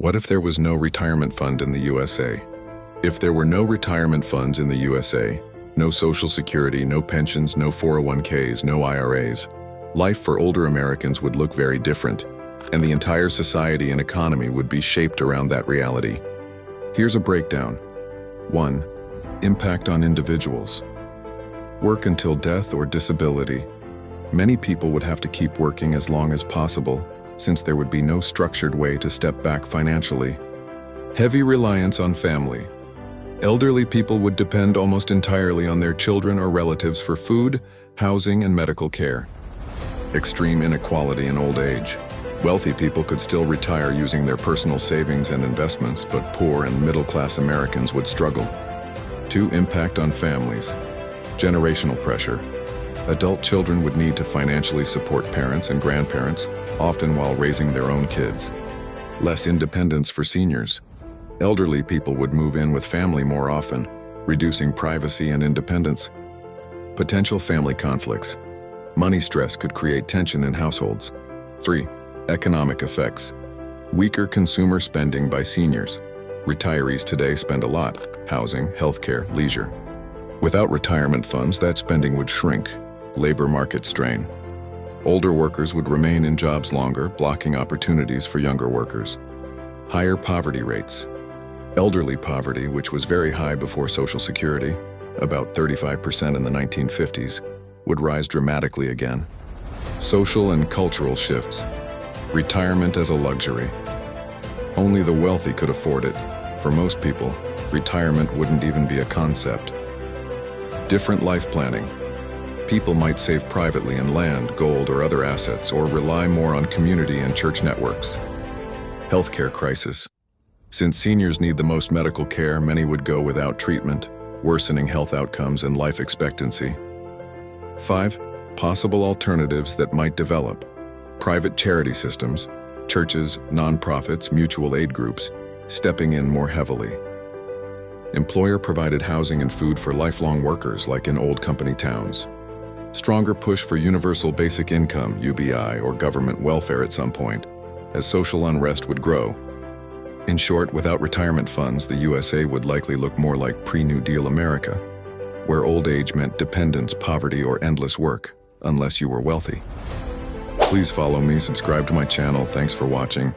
What if there was no retirement fund in the USA? If there were no retirement funds in the USA, no Social Security, no pensions, no 401ks, no IRAs, life for older Americans would look very different, and the entire society and economy would be shaped around that reality. Here's a breakdown. 1. Impact on individuals. Work until death or disability. Many people would have to keep working as long as possible, since there would be no structured way to step back financially. Heavy reliance on family. Elderly people would depend almost entirely on their children or relatives for food, housing, and medical care. Extreme inequality in old age. Wealthy people could still retire using their personal savings and investments, but poor and middle-class Americans would struggle. 2. Impact on families. Generational pressure. Adult children would need to financially support parents and grandparents, often while raising their own kids. Less independence for seniors. Elderly people would move in with family more often, reducing privacy and independence. Potential family conflicts. Money stress could create tension in households. 3. Economic effects. Weaker consumer spending by seniors. Retirees today spend a lot: housing, healthcare, leisure. Without retirement funds, that spending would shrink. Labor market strain. Older workers would remain in jobs longer, blocking opportunities for younger workers. Higher poverty rates. Elderly poverty, which was very high before Social Security, about 35% in the 1950s, would rise dramatically again. Social and cultural shifts. Retirement as a luxury. Only the wealthy could afford it. For most people, retirement wouldn't even be a concept. Different life planning. People might save privately in land, gold, or other assets, or rely more on community and church networks. Healthcare crisis. Since seniors need the most medical care, many would go without treatment, worsening health outcomes and life expectancy. 5. Possible alternatives that might develop. Private charity systems, churches, nonprofits, mutual aid groups, stepping in more heavily. Employer-provided housing and food for lifelong workers like in old company towns. Stronger push for universal basic income, UBI, or government welfare at some point, as social unrest would grow. In short, without retirement funds, the USA would likely look more like pre-New Deal America, where old age meant dependence, poverty, or endless work, unless you were wealthy. Please follow me, subscribe to my channel. Thanks for watching.